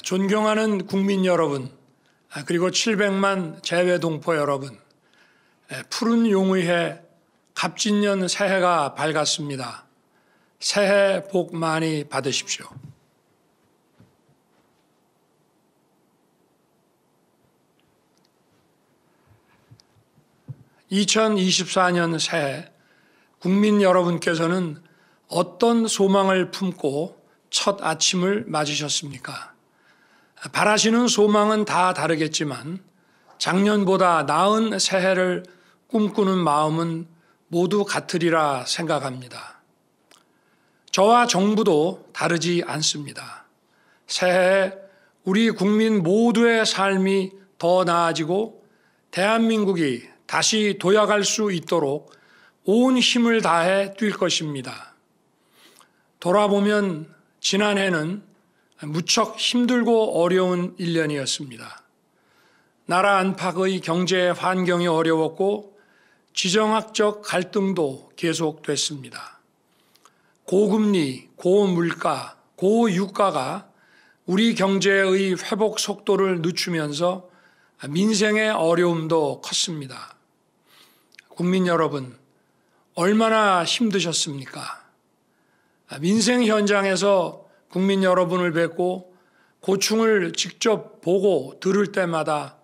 존경하는 국민 여러분, 그리고 700만 재외동포 여러분, 푸른 용의해 갑진년 새해가 밝았습니다. 새해 복 많이 받으십시오. (2024년) 새해 국민 여러분께서는 어떤 소망을 품고 첫 아침을 맞으셨습니까? 바라시는 소망은 다 다르겠지만 작년보다 나은 새해를 꿈꾸는 마음은 모두 같으리라 생각합니다. 저와 정부도 다르지 않습니다. 새해에 우리 국민 모두의 삶이 더 나아지고 대한민국이 다시 도약할 수 있도록 온 힘을 다해 뛸 것입니다. 돌아보면 지난해는 무척 힘들고 어려운 1년이었습니다. 나라 안팎의 경제 환경이 어려웠고 지정학적 갈등도 계속됐습니다. 고금리, 고물가, 고유가가 우리 경제의 회복 속도를 늦추면서 민생의 어려움도 컸습니다. 국민 여러분, 얼마나 힘드셨습니까? 민생 현장에서 국민 여러분을 뵙고 고충을 직접 보고 들을 때마다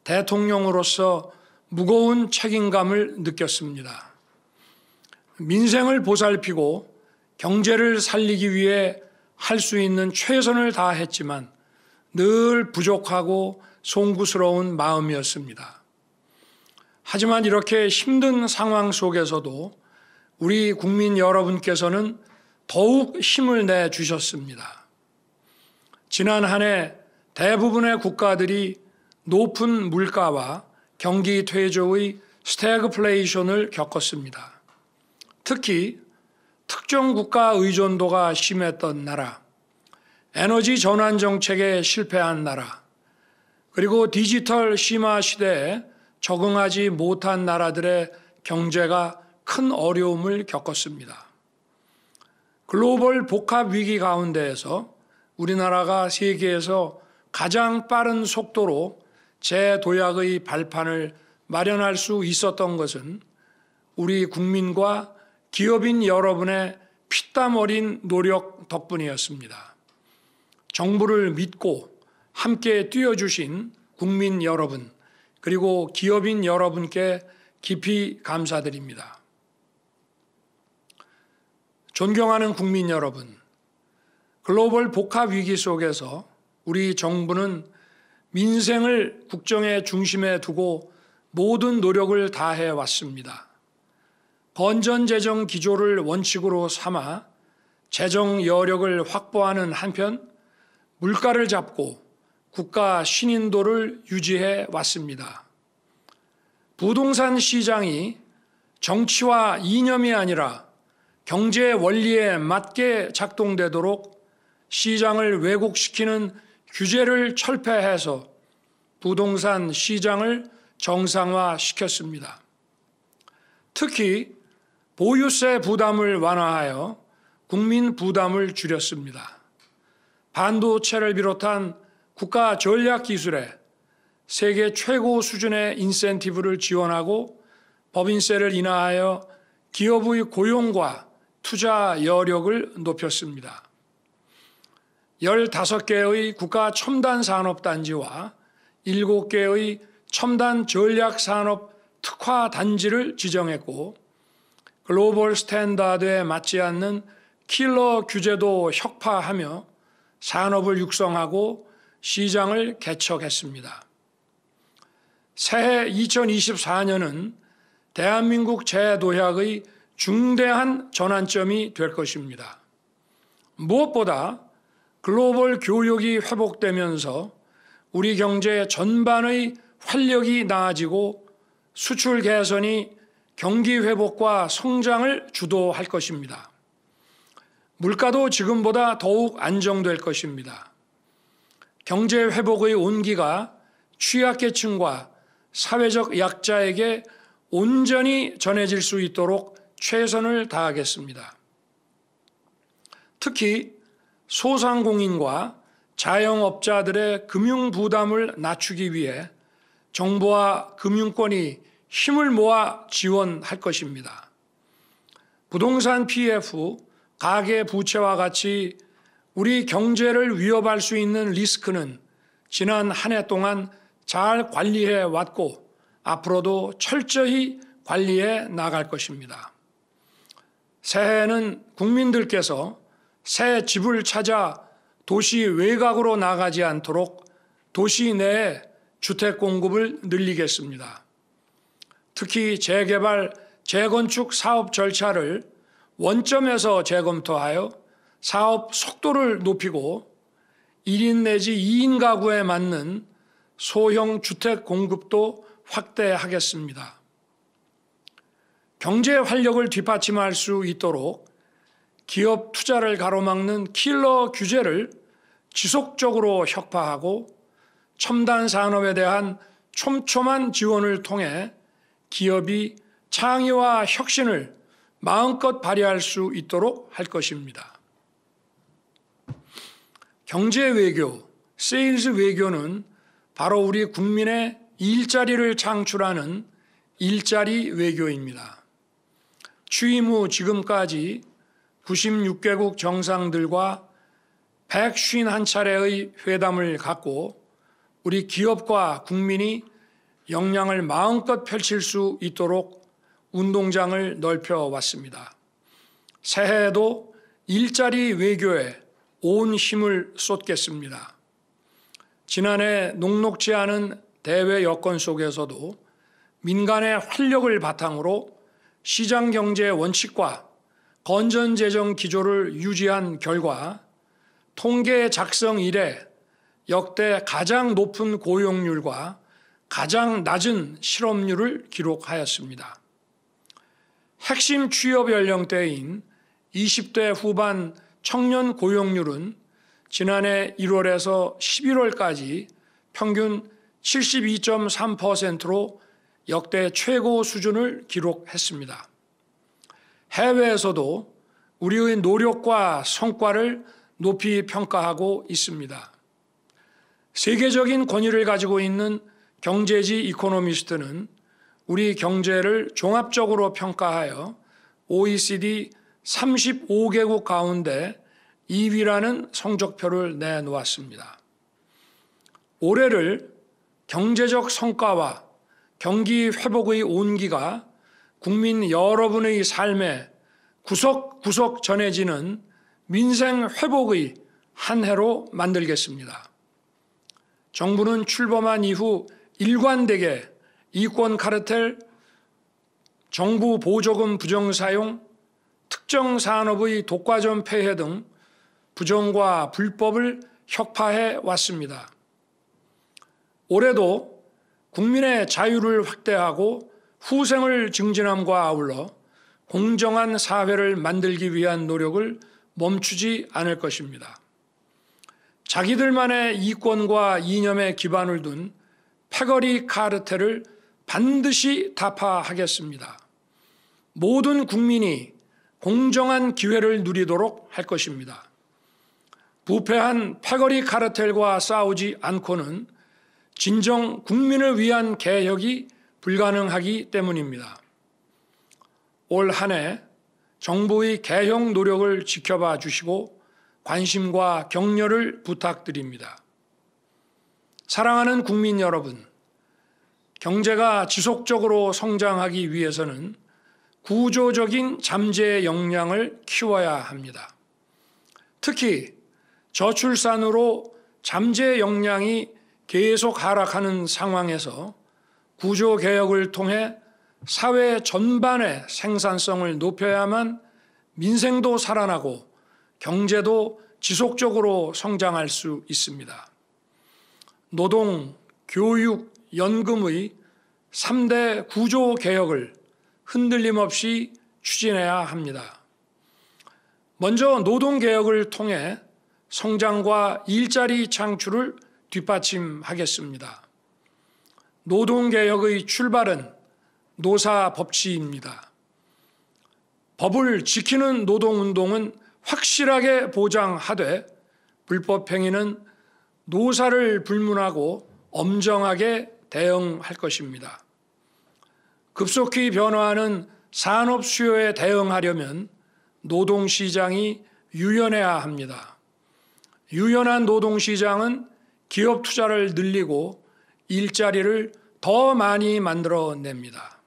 대통령으로서 무거운 책임감을 느꼈습니다. 민생을 보살피고 경제를 살리기 위해 할 수 있는 최선을 다했지만 늘 부족하고 송구스러운 마음이었습니다. 하지만 이렇게 힘든 상황 속에서도 우리 국민 여러분께서는 더욱 힘을 내주셨습니다. 지난 한 해 대부분의 국가들이 높은 물가와 경기 퇴조의 스태그플레이션을 겪었습니다. 특히 특정 국가 의존도가 심했던 나라, 에너지 전환 정책에 실패한 나라, 그리고 디지털 심화 시대에 적응하지 못한 나라들의 경제가 큰 어려움을 겪었습니다. 글로벌 복합 위기 가운데에서 우리나라가 세계에서 가장 빠른 속도로 재도약의 발판을 마련할 수 있었던 것은 우리 국민과 기업인 여러분의 피땀 어린 노력 덕분이었습니다. 정부를 믿고 함께 뛰어주신 국민 여러분, 그리고 기업인 여러분께 깊이 감사드립니다. 존경하는 국민 여러분, 글로벌 복합 위기 속에서 우리 정부는 민생을 국정의 중심에 두고 모든 노력을 다해 왔습니다. 건전재정 기조를 원칙으로 삼아 재정 여력을 확보하는 한편 물가를 잡고 국가 신인도를 유지해 왔습니다. 부동산 시장이 정치와 이념이 아니라 경제 원리에 맞게 작동되도록 시장을 왜곡시키는 규제를 철폐해서 부동산 시장을 정상화시켰습니다. 특히 보유세 부담을 완화하여 국민 부담을 줄였습니다. 반도체를 비롯한 국가 전략 기술에 세계 최고 수준의 인센티브를 지원하고 법인세를 인하하여 기업의 고용과 투자 여력을 높였습니다. 15개의 국가 첨단 산업단지와 7개의 첨단 전략산업 특화 단지를 지정했고 글로벌 스탠다드에 맞지 않는 킬러 규제도 혁파하며 산업을 육성하고 시장을 개척했습니다. 새해 2024년은 대한민국 재도약의 중대한 전환점이 될 것입니다. 무엇보다 글로벌 교역이 회복되면서 우리 경제 전반의 활력이 나아지고 수출 개선이 경기 회복과 성장을 주도할 것입니다. 물가도 지금보다 더욱 안정될 것입니다. 경제 회복의 온기가 취약계층과 사회적 약자에게 온전히 전해질 수 있도록 최선을 다하겠습니다. 특히 소상공인과 자영업자들의 금융 부담을 낮추기 위해 정부와 금융권이 힘을 모아 지원할 것입니다. 부동산 PF, 가계 부채와 같이 우리 경제를 위협할 수 있는 리스크는 지난 한 해 동안 잘 관리해 왔고 앞으로도 철저히 관리해 나갈 것입니다. 새해에는 국민들께서 새 집을 찾아 도시 외곽으로 나가지 않도록 도시 내에 주택 공급을 늘리겠습니다. 특히 재개발, 재건축 사업 절차를 원점에서 재검토하여 사업 속도를 높이고 1인 내지 2인 가구에 맞는 소형 주택 공급도 확대하겠습니다. 경제 활력을 뒷받침할 수 있도록 기업 투자를 가로막는 킬러 규제를 지속적으로 혁파하고 첨단 산업에 대한 촘촘한 지원을 통해 기업이 창의와 혁신을 마음껏 발휘할 수 있도록 할 것입니다. 경제 외교, 세일즈 외교는 바로 우리 국민의 일자리를 창출하는 일자리 외교입니다. 취임 후 지금까지 96개국 정상들과 151차례의 회담을 갖고 우리 기업과 국민이 역량을 마음껏 펼칠 수 있도록 운동장을 넓혀왔습니다. 새해에도 일자리 외교에 온 힘을 쏟겠습니다. 지난해 녹록지 않은 대외 여건 속에서도 민간의 활력을 바탕으로 시장경제 원칙과 건전재정 기조를 유지한 결과 통계 작성 이래 역대 가장 높은 고용률과 가장 낮은 실업률을 기록하였습니다. 핵심 취업 연령대인 20대 후반 청년 고용률은 지난해 1월에서 11월까지 평균 72.3%로 역대 최고 수준을 기록했습니다. 해외에서도 우리의 노력과 성과를 높이 평가하고 있습니다. 세계적인 권위를 가지고 있는 경제지 이코노미스트는 우리 경제를 종합적으로 평가하여 OECD 35개국 가운데 2위라는 성적표를 내놓았습니다. 올해를 경제적 성과와 경기 회복의 온기가 국민 여러분의 삶에 구석구석 전해지는 민생 회복의 한 해로 만들겠습니다. 정부는 출범한 이후 일관되게 이권 카르텔, 정부 보조금 부정사용, 특정 산업의 독과점 폐해 등 부정과 불법을 혁파해 왔습니다. 올해도 국민의 자유를 확대하고 후생을 증진함과 아울러 공정한 사회를 만들기 위한 노력을 멈추지 않을 것입니다. 자기들만의 이권과 이념에 기반을 둔 패거리 카르텔을 반드시 타파하겠습니다. 모든 국민이 공정한 기회를 누리도록 할 것입니다. 부패한 패거리 카르텔과 싸우지 않고는 진정 국민을 위한 개혁이 불가능하기 때문입니다. 올 한 해 정부의 개혁 노력을 지켜봐 주시고 관심과 격려를 부탁드립니다. 사랑하는 국민 여러분, 경제가 지속적으로 성장하기 위해서는 구조적인 잠재 역량을 키워야 합니다. 특히 저출산으로 잠재 역량이 계속 하락하는 상황에서 구조개혁을 통해 사회 전반의 생산성을 높여야만 민생도 살아나고 경제도 지속적으로 성장할 수 있습니다. 노동, 교육, 연금의 3대 구조개혁을 흔들림 없이 추진해야 합니다. 먼저 노동개혁을 통해 성장과 일자리 창출을 뒷받침하겠습니다. 노동개혁의 출발은 노사법치입니다. 법을 지키는 노동운동은 확실하게 보장하되 불법행위는 노사를 불문하고 엄정하게 대응할 것입니다. 급속히 변화하는 산업 수요에 대응하려면 노동시장이 유연해야 합니다. 유연한 노동시장은 기업 투자를 늘리고 일자리를 더 많이 만들어냅니다.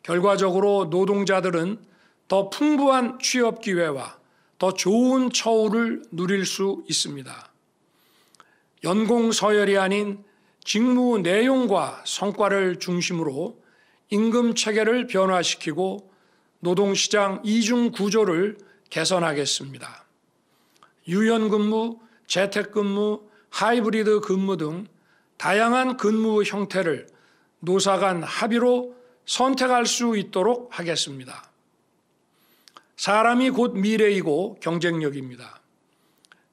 결과적으로 노동자들은 더 풍부한 취업 기회와 더 좋은 처우를 누릴 수 있습니다. 연공 서열이 아닌 직무 내용과 성과를 중심으로 임금 체계를 변화시키고 노동시장 이중 구조를 개선하겠습니다. 유연근무, 재택근무, 하이브리드 근무 등 다양한 근무 형태를 노사 간 합의로 선택할 수 있도록 하겠습니다. 사람이 곧 미래이고 경쟁력입니다.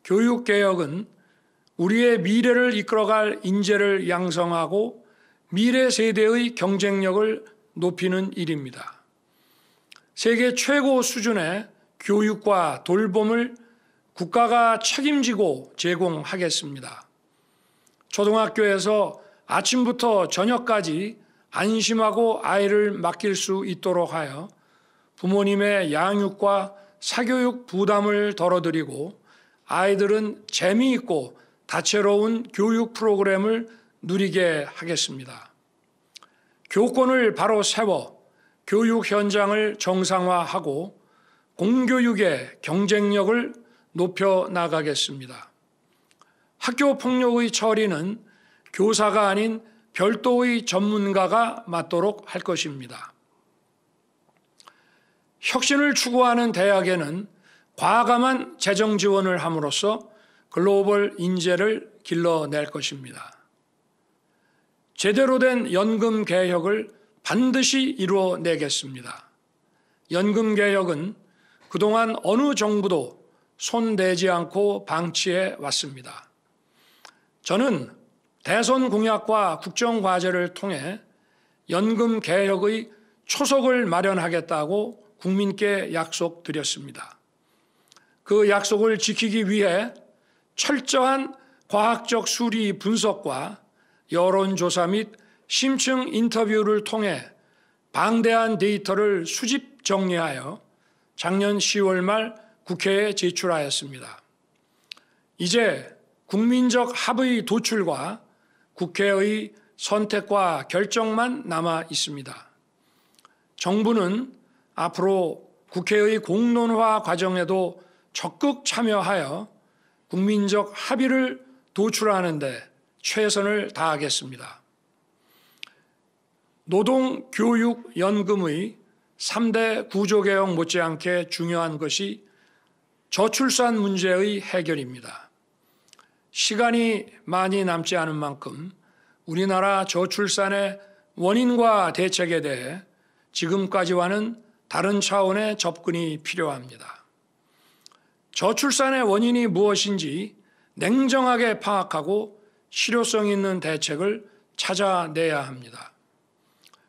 교육개혁은 우리의 미래를 이끌어갈 인재를 양성하고 미래 세대의 경쟁력을 높이는 일입니다. 세계 최고 수준의 교육과 돌봄을 국가가 책임지고 제공하겠습니다. 초등학교에서 아침부터 저녁까지 안심하고 아이를 맡길 수 있도록 하여 부모님의 양육과 사교육 부담을 덜어드리고 아이들은 재미있고 다채로운 교육 프로그램을 누리게 하겠습니다. 교권을 바로 세워 교육 현장을 정상화하고 공교육의 경쟁력을 높여 나가겠습니다. 학교 폭력의 처리는 교사가 아닌 별도의 전문가가 맡도록 할 것입니다. 혁신을 추구하는 대학에는 과감한 재정 지원을 함으로써 글로벌 인재를 길러낼 것입니다. 제대로 된 연금 개혁을 반드시 이루어내겠습니다. 연금 개혁은 그동안 어느 정부도 손대지 않고 방치해 왔습니다. 저는 대선 공약과 국정과제를 통해 연금 개혁의 초석을 마련하겠다고 국민께 약속드렸습니다. 그 약속을 지키기 위해 철저한 과학적 수리 분석과 여론조사 및 심층 인터뷰를 통해 방대한 데이터를 수집 정리하여 작년 10월 말 국회에 제출하였습니다. 이제 국민적 합의 도출과 국회의 선택과 결정만 남아 있습니다. 정부는 앞으로 국회의 공론화 과정에도 적극 참여하여 국민적 합의를 도출하는 데 최선을 다하겠습니다. 노동교육연금의 3대 구조개혁 못지않게 중요한 것이 저출산 문제의 해결입니다. 시간이 많이 남지 않은 만큼 우리나라 저출산의 원인과 대책에 대해 지금까지와는 다른 차원의 접근이 필요합니다. 저출산의 원인이 무엇인지 냉정하게 파악하고 실효성 있는 대책을 찾아내야 합니다.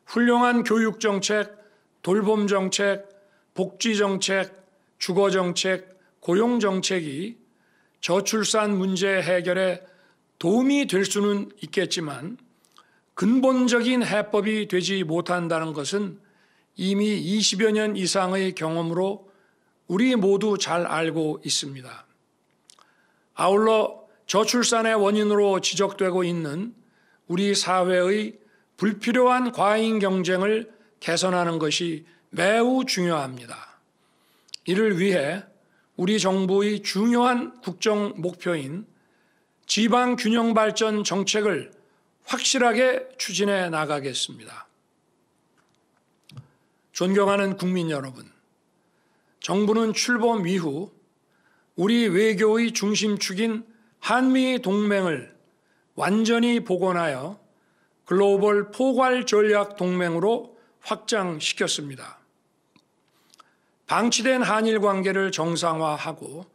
훌륭한 교육정책, 돌봄정책, 복지정책, 주거정책, 고용정책이 저출산 문제 해결에 도움이 될 수는 있겠지만 근본적인 해법이 되지 못한다는 것은 이미 20여 년 이상의 경험으로 우리 모두 잘 알고 있습니다. 아울러 저출산의 원인으로 지적되고 있는 우리 사회의 불필요한 과잉 경쟁을 개선하는 것이 매우 중요합니다. 이를 위해 우리 정부의 중요한 국정 목표인 지방 균형 발전 정책을 확실하게 추진해 나가겠습니다. 존경하는 국민 여러분, 정부는 출범 이후 우리 외교의 중심축인 한미 동맹을 완전히 복원하여 글로벌 포괄 전략 동맹으로 확장시켰습니다. 방치된 한일 관계를 정상화하고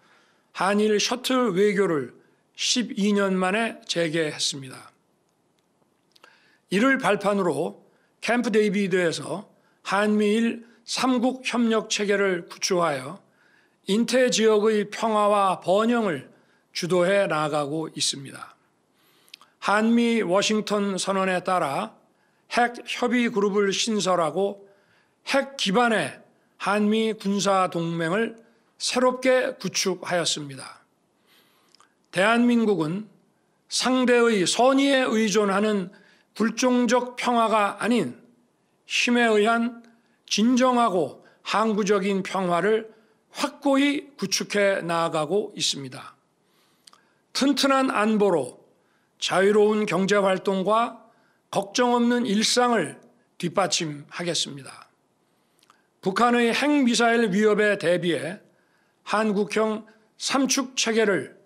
한일 셔틀 외교를 12년 만에 재개했습니다. 이를 발판으로 캠프 데이비드에서 한미일 3국 협력 체계를 구축하여 인태 지역의 평화와 번영을 주도해 나가고 있습니다. 한미 워싱턴 선언에 따라 핵 협의 그룹을 신설하고 핵 기반의 한미 군사 동맹을 새롭게 구축하였습니다. 대한민국은 상대의 선의에 의존하는 불종적 평화가 아닌 힘에 의한 진정하고 항구적인 평화를 확고히 구축해 나아가고 있습니다. 튼튼한 안보로 자유로운 경제활동과 걱정 없는 일상을 뒷받침하겠습니다. 북한의 핵미사일 위협에 대비해 한국형 삼축 체계를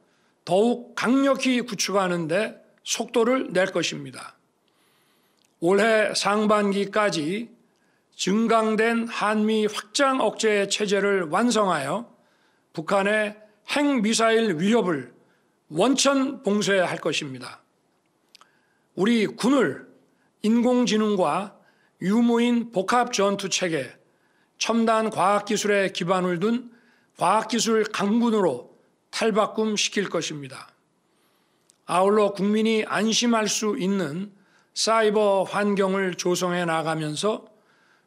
더욱 강력히 구축하는 데 속도를 낼 것입니다. 올해 상반기까지 증강된 한미 확장 억제 체제를 완성하여 북한의 핵미사일 위협을 원천 봉쇄할 것입니다. 우리 군을 인공지능과 유무인 복합 전투 체계, 첨단 과학기술에 기반을 둔 과학기술 강군으로 탈바꿈시킬 것입니다. 아울러 국민이 안심할 수 있는 사이버 환경을 조성해 나가면서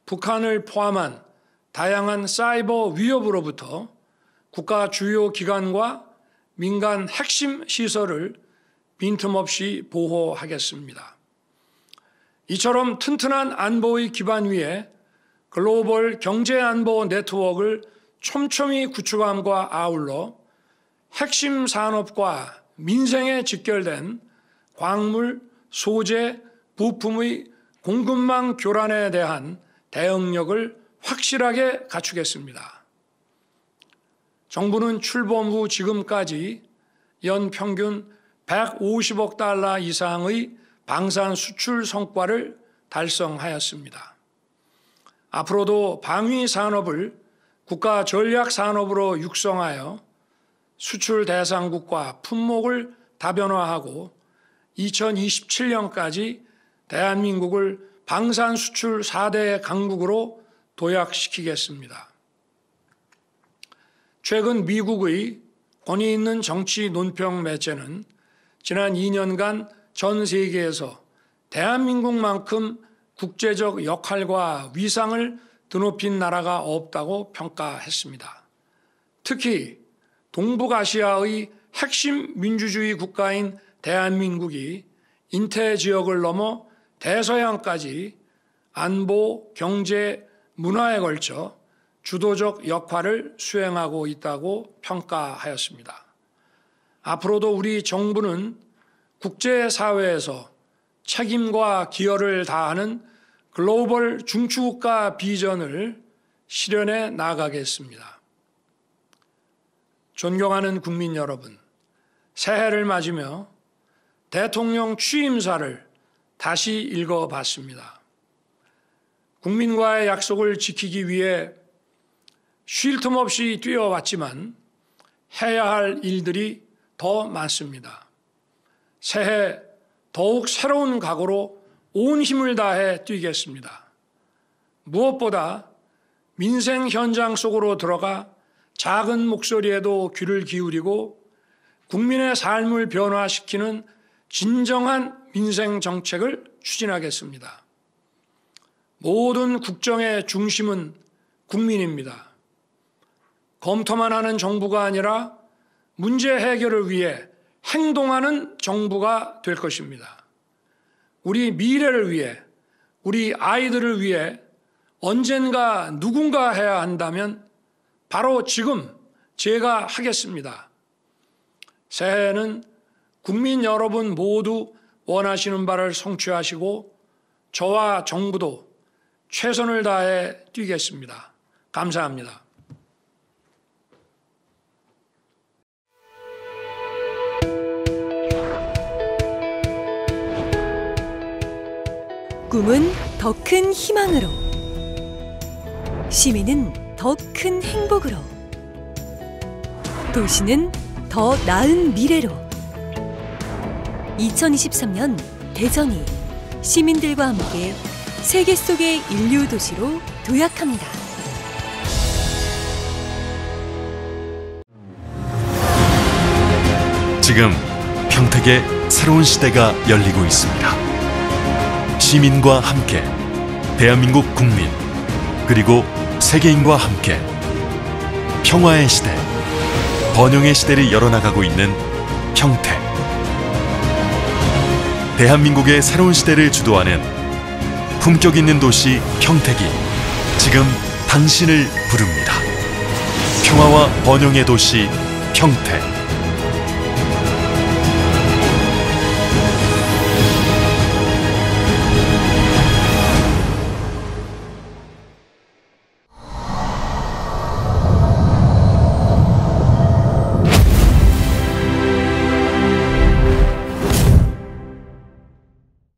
북한을 포함한 다양한 사이버 위협으로부터 국가 주요 기관과 민간 핵심 시설을 빈틈없이 보호하겠습니다. 이처럼 튼튼한 안보의 기반 위에 글로벌 경제안보 네트워크를 촘촘히 구축함과 아울러 핵심 산업과 민생에 직결된 광물, 소재, 부품의 공급망 교란에 대한 대응력을 확실하게 갖추겠습니다. 정부는 출범 후 지금까지 연평균 150억 달러 이상의 방산 수출 성과를 달성하였습니다. 앞으로도 방위 산업을 국가 전략 산업으로 육성하여 수출 대상국과 품목을 다변화하고 2027년까지 대한민국을 방산 수출 4대 강국으로 도약시키겠습니다. 최근 미국의 권위 있는 정치 논평 매체는 지난 2년간 전 세계에서 대한민국만큼 국제적 역할과 위상을 드높인 나라가 없다고 평가했습니다. 특히 동북아시아의 핵심 민주주의 국가인 대한민국이 인태 지역을 넘어 대서양까지 안보, 경제, 문화에 걸쳐 주도적 역할을 수행하고 있다고 평가하였습니다. 앞으로도 우리 정부는 국제사회에서 책임과 기여를 다하는 글로벌 중추국가 비전을 실현해 나가겠습니다. 존경하는 국민 여러분, 새해를 맞으며 대통령 취임사를 다시 읽어봤습니다. 국민과의 약속을 지키기 위해 쉴 틈 없이 뛰어왔지만 해야 할 일들이 더 많습니다. 새해 더욱 새로운 각오로 온 힘을 다해 뛰겠습니다. 무엇보다 민생 현장 속으로 들어가 작은 목소리에도 귀를 기울이고 국민의 삶을 변화시키는 진정한 민생 정책을 추진하겠습니다. 모든 국정의 중심은 국민입니다. 검토만 하는 정부가 아니라 문제 해결을 위해 행동하는 정부가 될 것입니다. 우리 미래를 위해, 우리 아이들을 위해 언젠가 누군가 해야 한다면 바로 지금 제가 하겠습니다. 새해에는 국민 여러분 모두 원하시는 바를 성취하시고 저와 정부도 최선을 다해 뛰겠습니다. 감사합니다. 꿈은 더 큰 희망으로, 시민은 더 큰 행복으로, 도시는 더 나은 미래로. 2023년 대전이 시민들과 함께 세계 속의 인류 도시로 도약합니다. 지금 평택의 새로운 시대가 열리고 있습니다. 시민과 함께, 대한민국 국민, 그리고 세계인과 함께 평화의 시대, 번영의 시대를 열어나가고 있는 평택. 대한민국의 새로운 시대를 주도하는 품격 있는 도시 평택이 지금 당신을 부릅니다. 평화와 번영의 도시 평택.